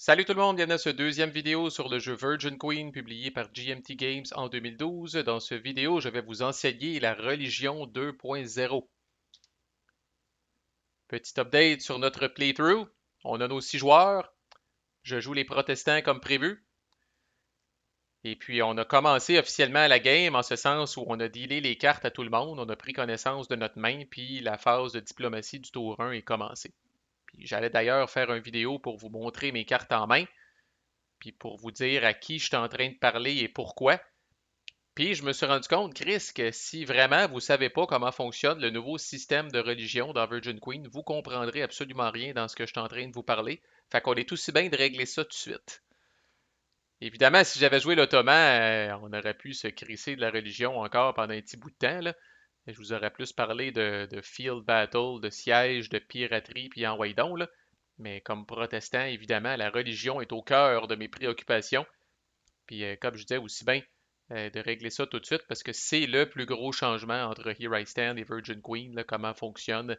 Salut tout le monde, bienvenue à ce deuxième vidéo sur le jeu Virgin Queen publié par GMT Games en 2012. Dans ce vidéo, je vais vous enseigner la religion 2.0. Petit update sur notre playthrough. On a nos 6 joueurs. Je joue les protestants comme prévu. Et puis on a commencé officiellement la game en ce sens où on a dealé les cartes à tout le monde. On a pris connaissance de notre main, puis la phase de diplomatie du tour 1 est commencée. Puis j'allais d'ailleurs faire une vidéo pour vous montrer mes cartes en main, puis pour vous dire à qui je suis en train de parler et pourquoi. Puis je me suis rendu compte, Chris, que si vraiment vous ne savez pas comment fonctionne le nouveau système de religion dans Virgin Queen, vous comprendrez absolument rien dans ce que je suis en train de vous parler. Fait qu'on est aussi bien de régler ça tout de suite. Évidemment, si j'avais joué l'Ottoman, on aurait pu se crisser de la religion encore pendant un petit bout de temps, là. Je vous aurais plus parlé de field battle, de siège, de piraterie, puis en donc, là. Mais comme protestant, évidemment, la religion est au cœur de mes préoccupations. Puis comme je disais aussi bien, de régler ça tout de suite parce que c'est le plus gros changement entre Here I Stand et Virgin Queen, là, comment fonctionnent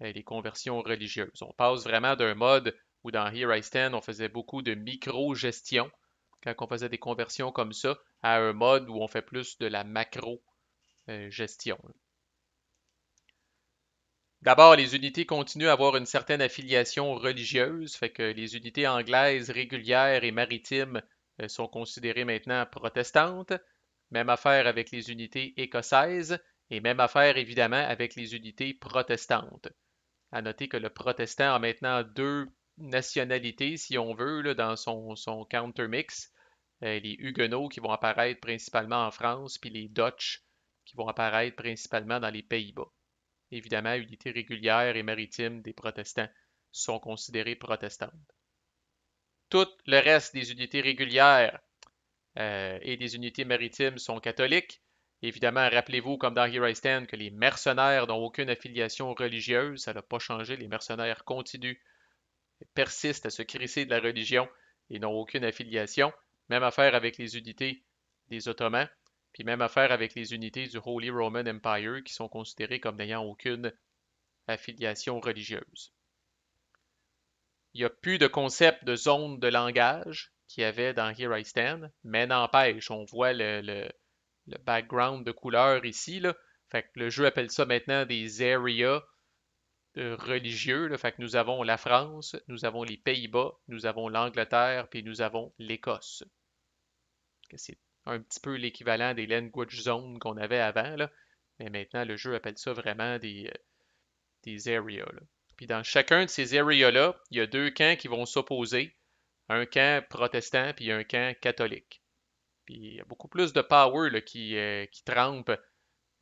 les conversions religieuses. On passe vraiment d'un mode où dans Here I Stand, on faisait beaucoup de micro-gestion quand on faisait des conversions comme ça, à un mode où on fait plus de la macro-gestion. D'abord, les unités continuent à avoir une certaine affiliation religieuse, fait que les unités anglaises régulières et maritimes sont considérées maintenant protestantes. Même affaire avec les unités écossaises et même affaire évidemment avec les unités protestantes. À noter que le protestant a maintenant deux nationalités, si on veut, là, dans son counter-mix. Les Huguenots qui vont apparaître principalement en France, puis les Dutch qui vont apparaître principalement dans les Pays-Bas. Évidemment, unités régulières et maritimes des protestants sont considérées protestantes. Tout le reste des unités régulières et des unités maritimes sont catholiques. Évidemment, rappelez-vous, comme dans Here I Stand, que les mercenaires n'ont aucune affiliation religieuse. Ça n'a pas changé. Les mercenaires continuent, persistent à se crisser de la religion et n'ont aucune affiliation. Même affaire avec les unités des Ottomans, puis même affaire avec les unités du Holy Roman Empire qui sont considérées comme n'ayant aucune affiliation religieuse. Il n'y a plus de concept de zone de langage qu'il y avait dans Here I Stand, mais n'empêche, on voit le background de couleur ici, là. Fait que le jeu appelle ça maintenant des areas religieux, là. Fait que nous avons la France, nous avons les Pays-Bas, nous avons l'Angleterre, puis nous avons l'Écosse. C'est un petit peu l'équivalent des language zones qu'on avait avant, là. Mais maintenant, le jeu appelle ça vraiment des areas, là. Puis dans chacun de ces areas-là, il y a deux camps qui vont s'opposer. Un camp protestant puis un camp catholique. Puis il y a beaucoup plus de power là, qui trempe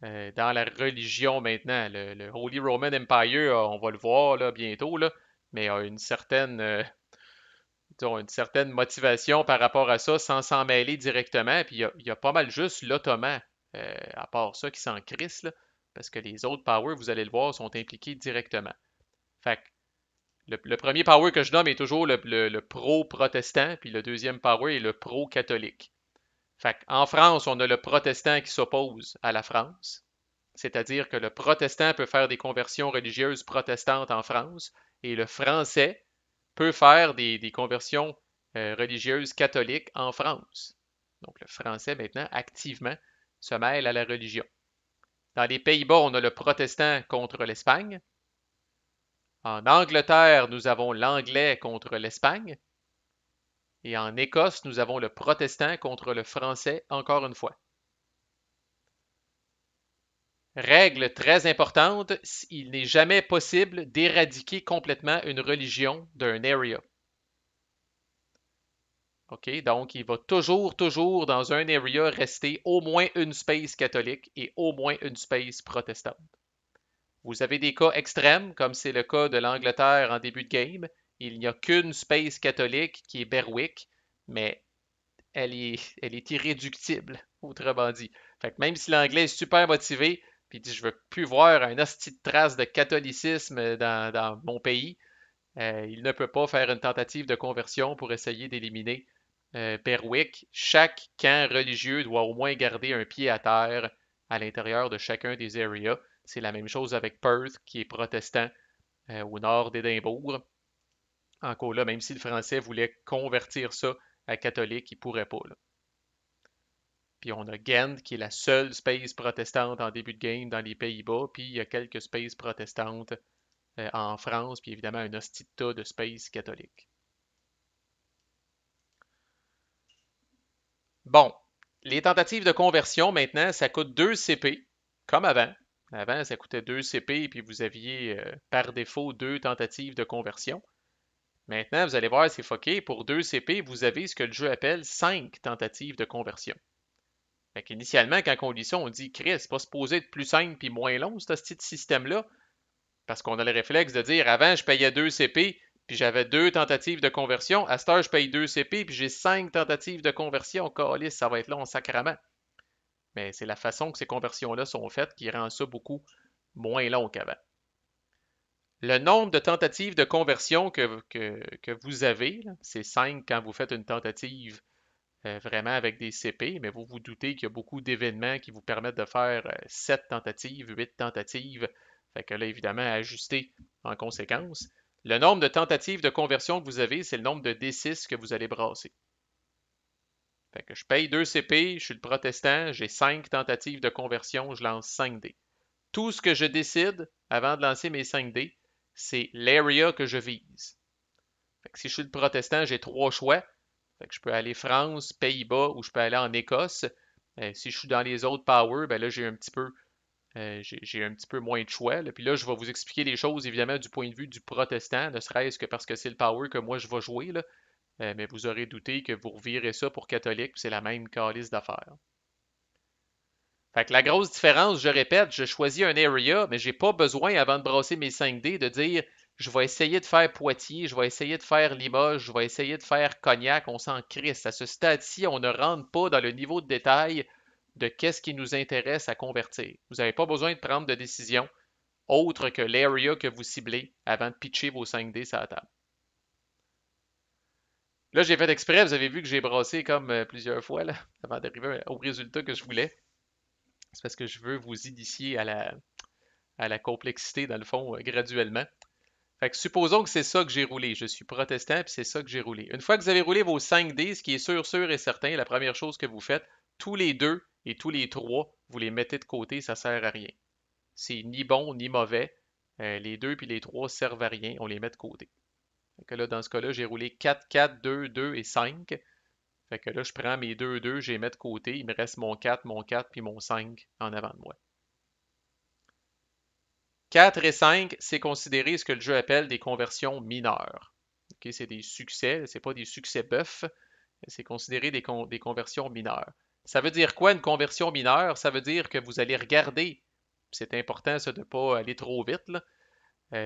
dans la religion maintenant. Le Holy Roman Empire, on va le voir là, bientôt, là, mais a une certaine motivation par rapport à ça sans s'en mêler directement. Puis il y a pas mal juste l'Ottoman, à part ça, qui s'en crisse, là, parce que les autres powers, vous allez le voir, sont impliqués directement. Fait que le premier power que je nomme est toujours le pro-protestant, puis le deuxième power est le pro-catholique. Fait en France, on a le protestant qui s'oppose à la France, c'est-à-dire que le protestant peut faire des conversions religieuses protestantes en France et le français peut faire des conversions religieuses catholiques en France. Donc le français maintenant activement se mêle à la religion. Dans les Pays-Bas, on a le protestant contre l'Espagne. En Angleterre, nous avons l'anglais contre l'Espagne. Et en Écosse, nous avons le protestant contre le français encore une fois. Règle très importante, il n'est jamais possible d'éradiquer complètement une religion d'un area. OK, donc il va toujours dans un area rester au moins une space catholique et au moins une space protestante. Vous avez des cas extrêmes, comme c'est le cas de l'Angleterre en début de game. Il n'y a qu'une space catholique qui est Berwick, mais elle est irréductible, autrement dit. Fait que même si l'anglais est super motivé, puis dit je veux plus voir un hostie de trace de catholicisme dans mon pays, il ne peut pas faire une tentative de conversion pour essayer d'éliminer Berwick. Chaque camp religieux doit au moins garder un pied à terre à l'intérieur de chacun des areas. C'est la même chose avec Perth, qui est protestant au nord d'Édimbourg. encore là, même si le français voulait convertir ça à catholique, il ne pourrait pas, là. Puis on a Gent, qui est la seule space protestante en début de game dans les Pays-Bas, puis il y a quelques spaces protestantes en France, puis évidemment un hostie de tas de space catholique. Bon, les tentatives de conversion maintenant, ça coûte 2 CP, comme avant. Avant, ça coûtait 2 CP, puis vous aviez par défaut 2 tentatives de conversion. Maintenant, vous allez voir, c'est fucké. Pour 2 CP, vous avez ce que le jeu appelle 5 tentatives de conversion. Fait qu'initialement, quand on lit ça, on dit, Chris, c'est pas supposé être plus simple puis moins long, ce petit système-là. Parce qu'on a le réflexe de dire, avant, je payais 2 CP, puis j'avais 2 tentatives de conversion. À cette heure, je paye 2 CP, puis j'ai 5 tentatives de conversion. Calisse, ça va être long, sacrament. Mais c'est la façon que ces conversions-là sont faites qui rend ça beaucoup moins long qu'avant. Le nombre de tentatives de conversion que vous avez, c'est 5 quand vous faites une tentative vraiment avec des CP, mais vous vous doutez qu'il y a beaucoup d'événements qui vous permettent de faire 7 tentatives, 8 tentatives. Fait que là, évidemment, à ajuster en conséquence. Le nombre de tentatives de conversion que vous avez, c'est le nombre de D6 que vous allez brasser. Fait que je paye 2 CP, je suis le protestant, j'ai 5 tentatives de conversion, je lance 5 dés. Tout ce que je décide avant de lancer mes 5 dés, c'est l'area que je vise. Fait que si je suis le protestant, j'ai 3 choix. Fait que je peux aller France, Pays-Bas ou je peux aller en Écosse. Si je suis dans les autres powers, ben là, j'ai un petit peu moins de choix, là. Puis là, je vais vous expliquer les choses, évidemment, du point de vue du protestant, ne serait-ce que parce que c'est le power que moi je vais jouer, là. Mais vous aurez douté que vous revirez ça pour catholique, puis c'est la même calice d'affaires. Fait que la grosse différence, je répète, je choisis un area, mais j'ai pas besoin, avant de brasser mes 5D, de dire je vais essayer de faire Poitiers, je vais essayer de faire Limoges, je vais essayer de faire Cognac, on s'en crisse. À ce stade-ci, on ne rentre pas dans le niveau de détail de qu'est-ce qui nous intéresse à convertir. Vous n'avez pas besoin de prendre de décision autre que l'area que vous ciblez avant de pitcher vos 5D sur la table. Là, j'ai fait exprès, vous avez vu que j'ai brassé comme plusieurs fois là, avant d'arriver au résultat que je voulais. C'est parce que je veux vous initier à la complexité, dans le fond, graduellement. Fait que supposons que c'est ça que j'ai roulé. Je suis protestant, puis c'est ça que j'ai roulé. Une fois que vous avez roulé vos 5 dés, ce qui est sûr et certain, la première chose que vous faites, tous les deux et tous les trois, vous les mettez de côté, ça sert à rien. C'est ni bon ni mauvais. Les deux puis les trois servent à rien, on les met de côté. Fait que là, dans ce cas-là, j'ai roulé 4, 4, 2, 2 et 5. Fait que là, je prends mes 2, 2, je les mets de côté. Il me reste mon 4 puis mon 5 en avant de moi. 4 et 5, c'est considéré ce que le jeu appelle des conversions mineures. Okay, c'est des succès, c'est pas des succès bœufs, c'est considéré des conversions mineures. Ça veut dire quoi une conversion mineure? Ça veut dire que vous allez regarder, c'est important ça de ne pas aller trop vite, là.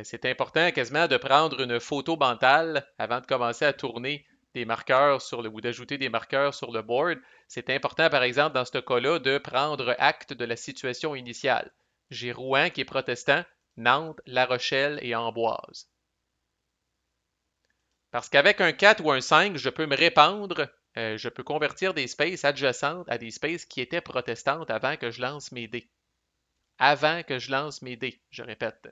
C'est important quasiment de prendre une photo mentale avant de commencer à tourner des marqueurs ou d'ajouter des marqueurs sur le board. C'est important, par exemple, dans ce cas-là, de prendre acte de la situation initiale. J'ai Rouen qui est protestant, Nantes, La Rochelle et Amboise. Parce qu'avec un 4 ou un 5, je peux me répandre, je peux convertir des spaces adjacentes à des spaces qui étaient protestantes avant que je lance mes dés. Avant que je lance mes dés, je répète.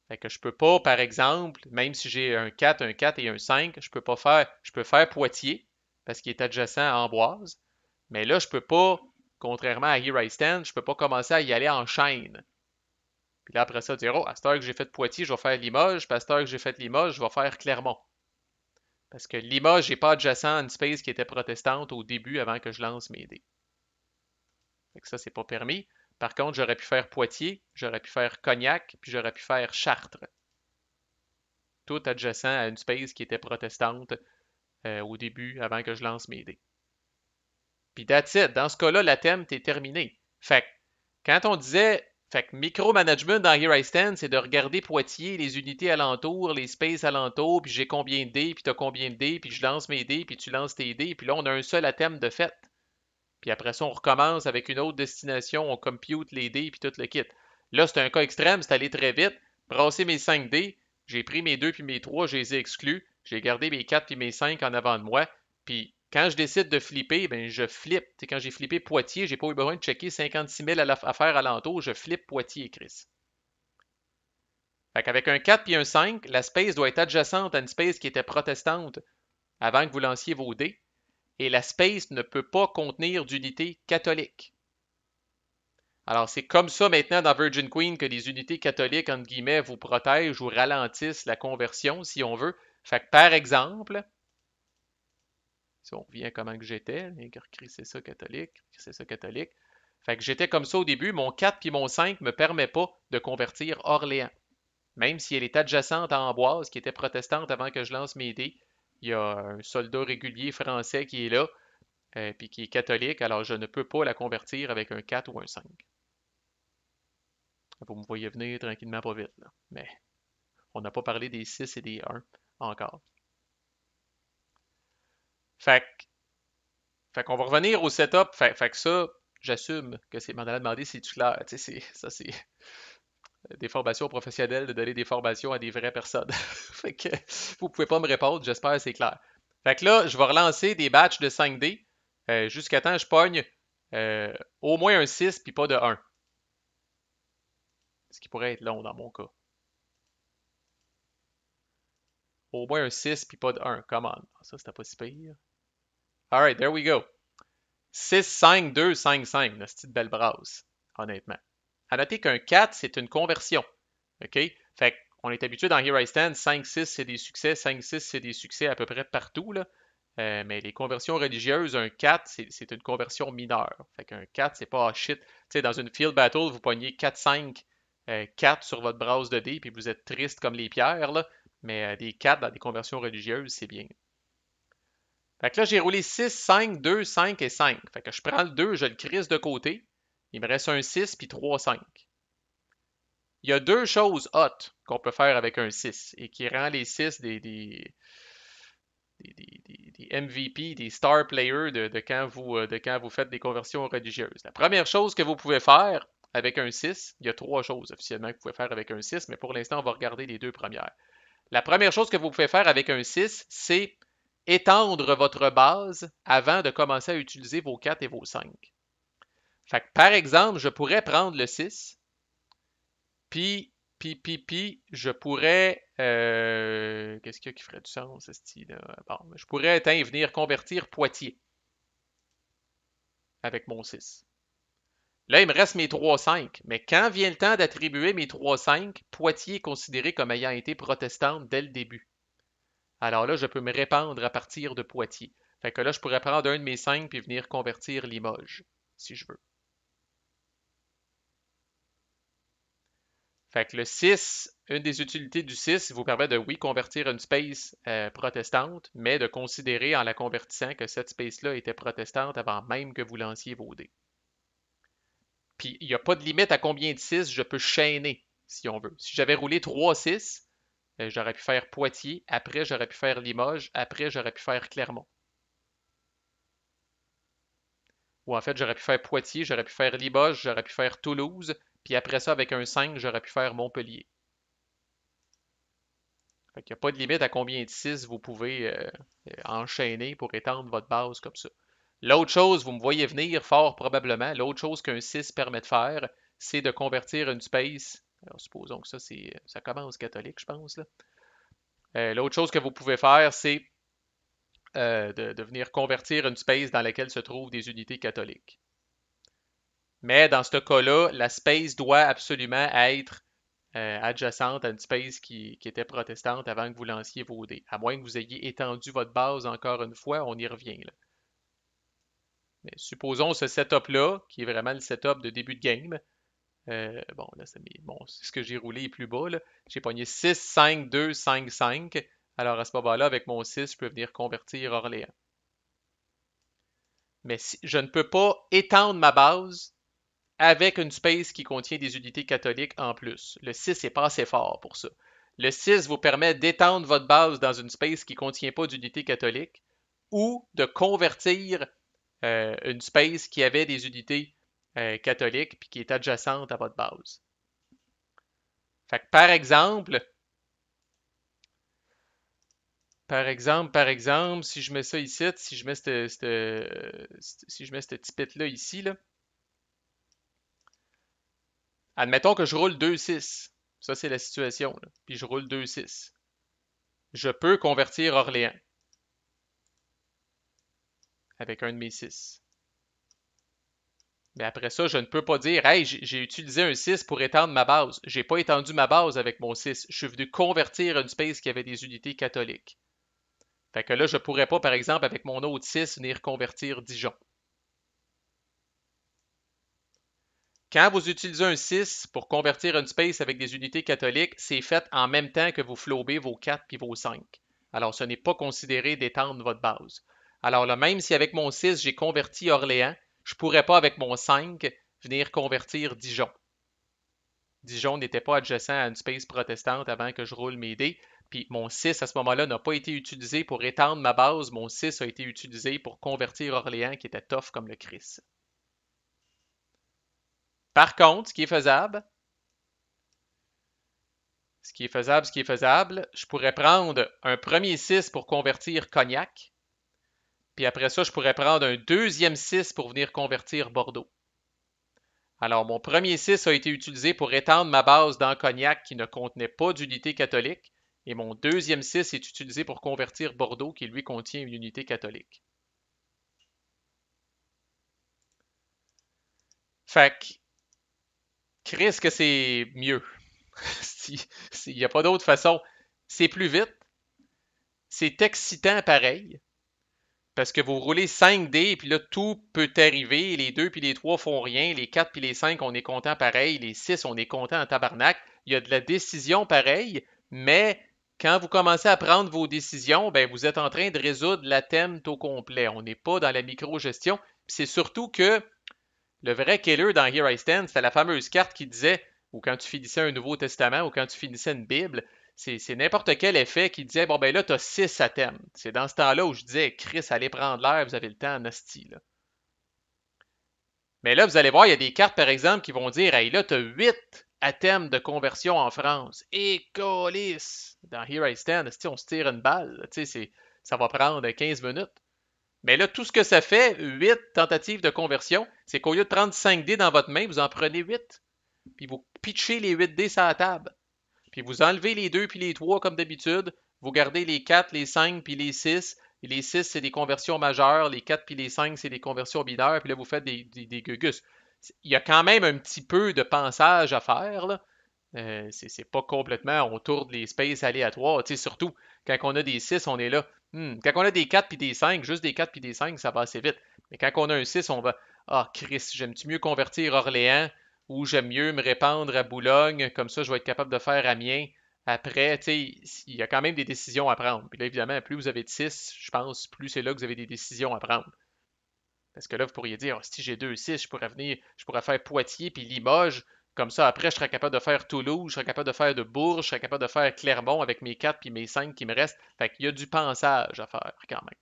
Fait que je peux pas, par exemple, même si j'ai un 4 et un 5, je peux faire Poitiers, parce qu'il est adjacent à Amboise, mais là, je peux pas, contrairement à Here I Stand, je peux pas commencer à y aller en chaîne. Puis là, après ça, dire, oh, à cette heure que j'ai fait Poitiers, je vais faire Limoges, puis à cette heure que j'ai fait Limoges, je vais faire Clermont. Parce que Limoges n'est pas adjacent à une space qui était protestante au début avant que je lance mes dés. Fait que ça, c'est pas permis. Par contre, j'aurais pu faire Poitiers, j'aurais pu faire Cognac, puis j'aurais pu faire Chartres. Tout adjacent à une space qui était protestante au début avant que je lance mes dés. Puis that's it. Dans ce cas-là, la thème est terminée. Fait que quand on disait fait que micromanagement dans Here I Stand, c'est de regarder Poitiers, les unités alentours, les spaces alentours, puis j'ai combien de dés, puis t'as combien de dés, puis je lance mes dés, puis tu lances tes dés, puis là, on a un seul à thème de fait. Puis après ça, on recommence avec une autre destination, on compute les dés, puis tout le kit. Là, c'est un cas extrême, c'est allé très vite. Brasser mes 5 dés, j'ai pris mes 2 puis mes 3, je les ai exclus. J'ai gardé mes 4 puis mes 5 en avant de moi. Puis quand je décide de flipper, ben je flippe. T'sais, quand j'ai flippé Poitiers, j'ai pas eu besoin de checker 56 000 affaires alentour. Je flippe Poitiers, Chris. Fait qu'avec un 4 puis un 5, la space doit être adjacente à une space qui était protestante avant que vous lanciez vos dés, et la space ne peut pas contenir d'unité catholique. Alors, c'est comme ça maintenant dans Virgin Queen que les unités catholiques, entre guillemets, vous protègent ou ralentissent la conversion, si on veut. Fait que, par exemple, si on revient à comment que j'étais, c'est ça catholique, c'est ça catholique. Fait que j'étais comme ça au début, mon 4 puis mon 5 ne me permet pas de convertir Orléans. Même si elle est adjacente à Amboise, qui était protestante avant que je lance mes dés, il y a un soldat régulier français qui est là, puis qui est catholique, alors je ne peux pas la convertir avec un 4 ou un 5. Vous me voyez venir tranquillement pas vite, là. Mais on n'a pas parlé des 6 et des 1 encore. Fait, fait qu'on va revenir au setup. Fait que ça, j'assume que c'est m'en allait demander si tu clair. Tu sais, ça c'est des formations professionnelles de donner des formations à des vraies personnes. Fait que vous pouvez pas me répondre, j'espère que c'est clair. Fait que là, je vais relancer des batchs de 5D jusqu'à temps que je pogne euh, au moins un 6 puis pas de 1. Ce qui pourrait être long dans mon cas. Au moins un 6 puis pas de 1. Come on. Ça, c'était pas si pire. Alright, there we go. 6, 5, 2, 5, 5. C'est une petite belle brasse, honnêtement. À noter qu'un 4, c'est une conversion. OK? Fait qu'on est habitué dans Here I Stand, 5, 6, c'est des succès. 5, 6, c'est des succès à peu près partout, là. Mais les conversions religieuses, un 4, c'est une conversion mineure. Fait qu'un 4, c'est pas shit. Tu sais, dans une field battle, vous pognez 4, 5, 4 sur votre brasse de dés, puis vous êtes triste comme les pierres, là. Mais des 4 dans des conversions religieuses, c'est bien. Fait que là, j'ai roulé 6, 5, 2, 5 et 5. Fait que je prends le 2, je le crisse de côté. Il me reste un 6 puis 3, 5. Il y a deux choses hot qu'on peut faire avec un 6 et qui rend les 6 des MVP, des star players de quand vous faites des conversions religieuses. La première chose que vous pouvez faire avec un 6, il y a trois choses officiellement que vous pouvez faire avec un 6, mais pour l'instant, on va regarder les deux premières. La première chose que vous pouvez faire avec un 6, c'est étendre votre base avant de commencer à utiliser vos 4 et vos 5. Fait que, par exemple, je pourrais prendre le 6, puis, je pourrais. Qu'est-ce qu'il y a qui ferait du sens, ce style-là? Bon, je pourrais venir convertir Poitiers avec mon 6. Là, il me reste mes 3-5. Mais quand vient le temps d'attribuer mes 3-5, Poitiers est considéré comme ayant été protestante dès le début. Alors là, je peux me répandre à partir de Poitiers. Fait que là, je pourrais prendre un de mes 5 puis venir convertir Limoges, si je veux. Fait que le 6, une des utilités du 6 vous permet de, oui, convertir une space protestante, mais de considérer en la convertissant que cette space-là était protestante avant même que vous lanciez vos dés. Puis, il n'y a pas de limite à combien de 6 je peux chaîner, si on veut. Si j'avais roulé 3-6, j'aurais pu faire Poitiers, après j'aurais pu faire Limoges, après j'aurais pu faire Clermont. Ou en fait, j'aurais pu faire Poitiers, j'aurais pu faire Limoges, j'aurais pu faire Toulouse, puis après ça, avec un 5, j'aurais pu faire Montpellier. Fait qu'il n'y a pas de limite à combien de 6 vous pouvez enchaîner pour étendre votre base comme ça. L'autre chose, vous me voyez venir fort probablement, l'autre chose qu'un 6 permet de faire, c'est de convertir une space. Alors, supposons que ça commence catholique, je pense. Là. L'autre chose que vous pouvez faire, c'est de venir convertir une space dans laquelle se trouvent des unités catholiques. Mais dans ce cas-là, la space doit absolument être adjacente à une space qui était protestante avant que vous lanciez vos dés. À moins que vous ayez étendu votre base encore une fois, on y revient. Là. Mais supposons ce setup-là, qui est vraiment le setup de début de game. Bon, là, c'est ce que j'ai roulé est plus bas. J'ai pogné 6, 5, 2, 5, 5. Alors à ce moment-là, avec mon 6, je peux venir convertir Orléans. Mais si, je ne peux pas étendre ma base avec une space qui contient des unités catholiques en plus. Le 6 n'est pas assez fort pour ça. Le 6 vous permet d'étendre votre base dans une space qui ne contient pas d'unités catholiques ou de convertir une space qui avait des unités catholiques puis qui est adjacente à votre base. Fait que par exemple, si je mets ça ici, si je mets ce petit pit-là ici, là, admettons que je roule 2-6. Ça, c'est la situation, là. Puis je roule 2-6. Je peux convertir Orléans avec un de mes 6. Mais après ça, je ne peux pas dire, hey, j'ai utilisé un 6 pour étendre ma base. J'ai pas étendu ma base avec mon 6. Je suis venu convertir une space qui avait des unités catholiques. Fait que là, je pourrais pas, par exemple, avec mon autre 6, venir convertir Dijon. Quand vous utilisez un 6 pour convertir une space avec des unités catholiques, c'est fait en même temps que vous flobez vos 4 puis vos 5. Alors, ce n'est pas considéré d'étendre votre base. Alors là, même si avec mon 6, j'ai converti Orléans, je ne pourrais pas avec mon 5 venir convertir Dijon. Dijon n'était pas adjacent à une space protestante avant que je roule mes dés. Puis mon 6 à ce moment-là n'a pas été utilisé pour étendre ma base. Mon 6 a été utilisé pour convertir Orléans qui était tough comme le Christ. Par contre, ce qui est faisable, je pourrais prendre un premier 6 pour convertir Cognac. Puis après ça, je pourrais prendre un deuxième 6 pour venir convertir Bordeaux. Alors, mon premier 6 a été utilisé pour étendre ma base dans Cognac qui ne contenait pas d'unité catholique. Et mon deuxième 6 est utilisé pour convertir Bordeaux qui, lui, contient une unité catholique. Fait que, Chris, que c'est mieux. Il n'y a pas d'autre façon. C'est plus vite. C'est excitant pareil. Parce que vous roulez 5 dés, puis là, tout peut arriver. Les 2 puis les 3 font rien. Les 4 puis les 5, on est content pareil. Les 6, on est content en tabarnak. Il y a de la décision pareil, mais quand vous commencez à prendre vos décisions, ben, vous êtes en train de résoudre la thème au complet. On n'est pas dans la micro-gestion. C'est surtout que le vrai killer dans Here I Stand, c'était la fameuse carte qui disait, ou quand tu finissais un Nouveau Testament, ou quand tu finissais une Bible, c'est n'importe quel effet qui disait, bon ben là, tu as 6 à thème. C'est dans ce temps-là où je disais, Chris, allez prendre l'air, vous avez le temps en hostie, là. Mais là, vous allez voir, il y a des cartes, par exemple, qui vont dire, hey, là, tu as 8 à thème de conversion en France. Et colis! Dans Here I Stand, on se tire une balle. Ça va prendre 15 minutes. Mais là, tout ce que ça fait, 8 tentatives de conversion, c'est qu'au lieu de prendre 5 dés dans votre main, vous en prenez 8. Puis vous pitchez les 8 dés sur la table. Puis vous enlevez les 2 puis les 3 comme d'habitude. Vous gardez les 4, les 5 puis les 6. Et les 6, c'est des conversions majeures. Les 4 puis les 5, c'est des conversions mineures. Puis là, vous faites des gugus. Il y a quand même un petit peu de pensage à faire, là. C'est pas complètement, on tourne les spaces aléatoires. Surtout, quand on a des 6, on est là. Quand on a des 4 puis des 5, juste des 4 puis des 5, ça va assez vite. Mais quand on a un 6, on va ah, Chris, j'aime-tu mieux convertir Orléans ou j'aime mieux me répandre à Boulogne, comme ça je vais être capable de faire Amiens. Après, il y a quand même des décisions à prendre. Puis là, évidemment, plus vous avez de 6, je pense, plus c'est là que vous avez des décisions à prendre. Parce que là, vous pourriez dire, oh, si j'ai 2-6, je pourrais faire Poitiers puis Limoges. Comme ça, après, je serais capable de faire Toulouse, je serais capable de faire de Bourges, je serais capable de faire Clermont avec mes 4 puis mes 5 qui me restent. Fait qu'il y a du pensage à faire quand même.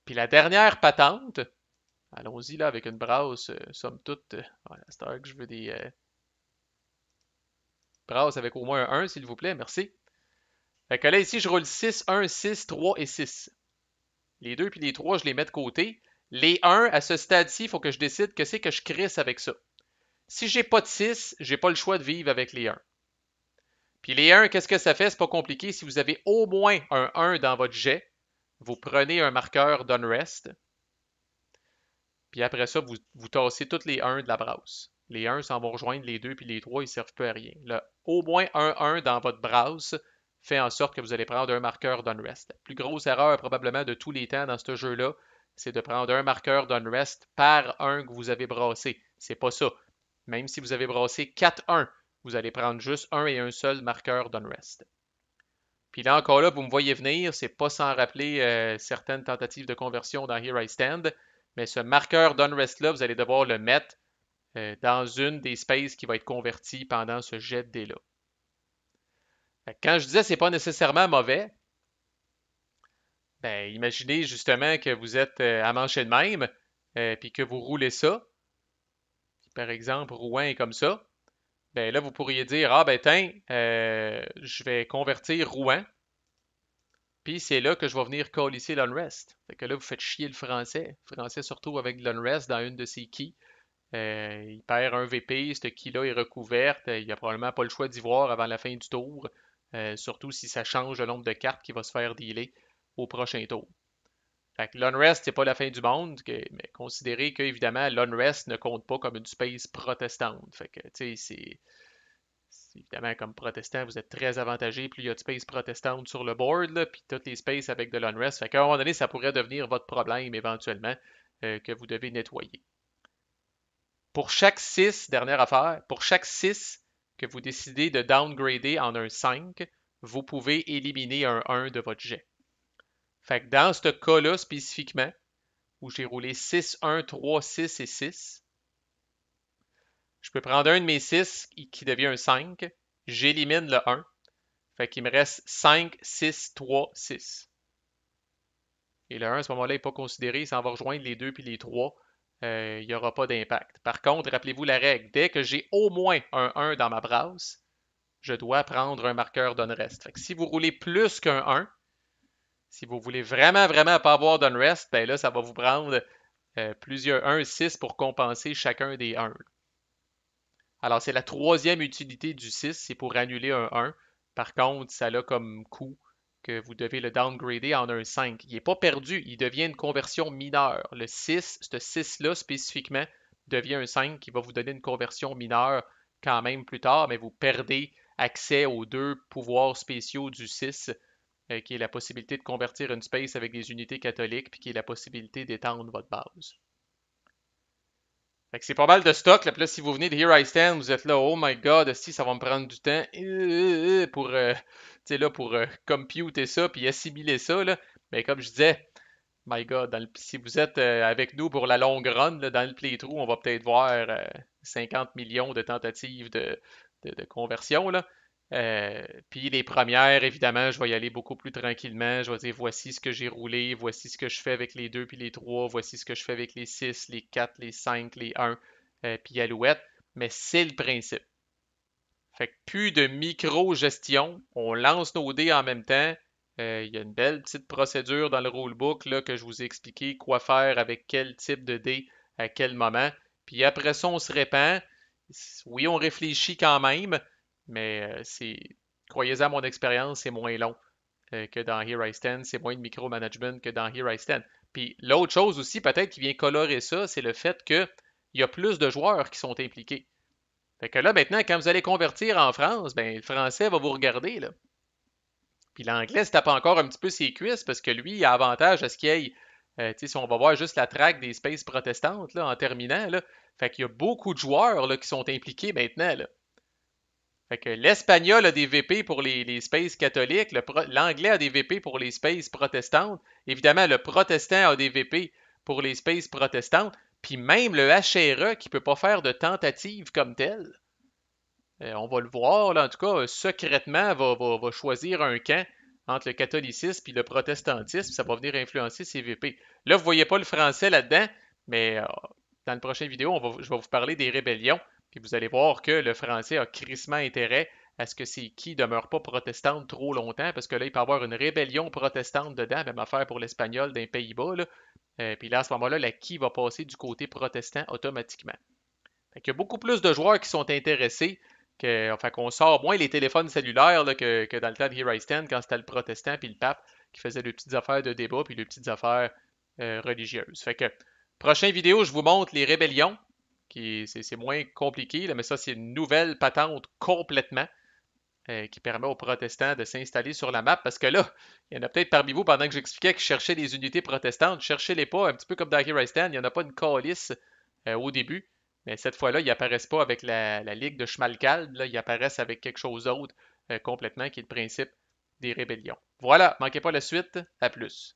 Puis la dernière patente, allons-y là avec une brasse, somme toute. Voilà, c'est à que je veux des brasses avec au moins un 1, s'il vous plaît, merci. Fait que là, ici, je roule 6, 1, 6, 3 et 6. Les 2 puis les 3, je les mets de côté. Les 1, à ce stade-ci, il faut que je décide que c'est que je crisse avec ça. Si j'ai pas de 6, j'ai pas le choix de vivre avec les 1. Puis les 1, qu'est-ce que ça fait? C'est pas compliqué. Si vous avez au moins un 1 dans votre jet, vous prenez un marqueur d'unrest. Puis après ça, vous tassez toutes les 1 de la brasse. Les 1 s'en vont rejoindre les 2 puis les 3, ils ne servent plus à rien. Là, au moins un 1 dans votre brasse fait en sorte que vous allez prendre un marqueur d'unrest. La plus grosse erreur probablement de tous les temps dans ce jeu-là, c'est de prendre un marqueur d'unrest par un que vous avez brassé. C'est pas ça. Même si vous avez brassé 4-1, vous allez prendre juste un et un seul marqueur d'unrest. Puis là encore là, vous me voyez venir, c'est pas sans rappeler certaines tentatives de conversion dans Here I Stand, mais ce marqueur d'unrest-là, vous allez devoir le mettre dans une des spaces qui va être convertie pendant ce jet de dés-là. Quand je disais c'est pas nécessairement mauvais, ben imaginez justement que vous êtes à mancher de même, puis que vous roulez ça. Puis, par exemple, Rouen est comme ça. Ben là, vous pourriez dire, ah ben tiens, je vais convertir Rouen. Puis c'est là que je vais venir colisser l'unrest. Fait que là, vous faites chier le français. Le français se retrouve avec l'unrest dans une de ses keys. Il perd un VP, ce qui-là est recouverte. Il n'a probablement pas le choix d'y voir avant la fin du tour, surtout si ça change le nombre de cartes qui va se faire dealer au prochain tour. Fait que l'unrest, c'est pas la fin du monde, mais considérez qu'évidemment, l'unrest ne compte pas comme une space protestante. Fait que, tu sais, évidemment, comme protestant, vous êtes très avantagé. Plus il y a de space protestante sur le board, là, puis toutes les spaces avec de l'unrest. Fait qu'à un moment donné, ça pourrait devenir votre problème éventuellement que vous devez nettoyer. Pour chaque 6, dernière affaire, pour chaque 6 que vous décidez de downgrader en un 5, vous pouvez éliminer un 1 de votre jet. Fait que dans ce cas-là spécifiquement, où j'ai roulé 6, 1, 3, 6 et 6, je peux prendre un de mes 6 qui devient un 5, j'élimine le 1, fait qu'il me reste 5, 6, 3, 6. Et le 1, à ce moment-là, n'est pas considéré, il s'en va rejoindre les 2 puis les 3. Il n'y aura pas d'impact. Par contre, rappelez-vous la règle, dès que j'ai au moins un 1 dans ma brasse, je dois prendre un marqueur d'unrest. Fait que si vous roulez plus qu'un 1, si vous voulez vraiment, vraiment pas avoir d'unrest, ben là, ça va vous prendre plusieurs 1, 6 pour compenser chacun des 1. Alors, c'est la troisième utilité du 6, c'est pour annuler un 1. Par contre, ça a comme coût que vous devez le downgrader en un 5. Il n'est pas perdu, il devient une conversion mineure. Le 6, ce 6-là spécifiquement, devient un 5 qui va vous donner une conversion mineure quand même plus tard, mais vous perdez accès aux deux pouvoirs spéciaux du 6, qui est la possibilité de convertir une space avec des unités catholiques, puis qui est la possibilité d'étendre votre base. Fait que c'est pas mal de stock. Là. Puis là, si vous venez de Here I Stand, vous êtes là, oh my god, si ça va me prendre du temps pour, là, pour computer ça puis assimiler ça. Là. Mais comme je disais, my god, si vous êtes avec nous pour la longue run, là, dans le playthrough, on va peut-être voir 50 millions de tentatives de conversion. Là. Puis les premières, évidemment, je vais y aller beaucoup plus tranquillement. Je vais dire voici ce que j'ai roulé, voici ce que je fais avec les 2 puis les 3, voici ce que je fais avec les 6, les 4, les 5, les 1, puis Alouette. Mais c'est le principe. Fait que plus de micro-gestion. On lance nos dés en même temps. Il y a une belle petite procédure dans le rulebook là, que je vous ai expliqué quoi faire avec quel type de dés à quel moment. Puis après ça, on se répand. Oui, on réfléchit quand même, mais croyez-en à mon expérience, c'est moins long que dans Here I Stand. C'est moins de micromanagement que dans Here I Stand. Puis l'autre chose aussi, peut-être qui vient colorer ça, c'est le fait qu'il y a plus de joueurs qui sont impliqués. Fait que là, maintenant, quand vous allez convertir en France, ben, le français va vous regarder, là. Puis l'anglais se tape encore un petit peu ses cuisses parce que lui, il a avantage à ce qu'il y ait, si on va voir juste la traque des spaces protestantes, là, en terminant, là, fait qu'il y a beaucoup de joueurs, là, qui sont impliqués maintenant, là. Fait que l'espagnol a des VP pour les spaces catholiques, l'anglais a des VP pour les spaces protestantes. Évidemment, le protestant a des VP pour les spaces protestantes. Puis même le HRE qui ne peut pas faire de tentative comme telle, on va le voir, là, en tout cas, secrètement, va choisir un camp entre le catholicisme et le protestantisme. Ça va venir influencer ses VP. Là, vous ne voyez pas le français là-dedans, mais dans la prochaine vidéo, je vais vous parler des rébellions. Puis vous allez voir que le français a crissement intérêt à ce que ces qui ne demeurent pas protestantes trop longtemps, parce que là, il peut y avoir une rébellion protestante dedans, même affaire pour l'espagnol d'un Pays-Bas. Puis là, à ce moment-là, la qui va passer du côté protestant automatiquement. Fait qu'il y a beaucoup plus de joueurs qui sont intéressés enfin, qu'on sort moins les téléphones cellulaires là, que dans le temps de Here I Stand, quand c'était le protestant puis le pape qui faisait les petites affaires de débat puis les petites affaires religieuses. Fait que, prochaine vidéo, je vous montre les rébellions, c'est moins compliqué, là, mais ça, c'est une nouvelle patente complètement qui permet aux protestants de s'installer sur la map, parce que là, il y en a peut-être parmi vous, pendant que j'expliquais que je cherchais des unités protestantes, cherchez-les pas, un petit peu comme dans Here I Stand, il n'y en a pas une calice au début, mais cette fois-là, ils apparaissent pas avec la ligue de Schmalkalde, là, ils apparaissent avec quelque chose d'autre complètement, qui est le principe des rébellions. Voilà, manquez pas la suite, à plus.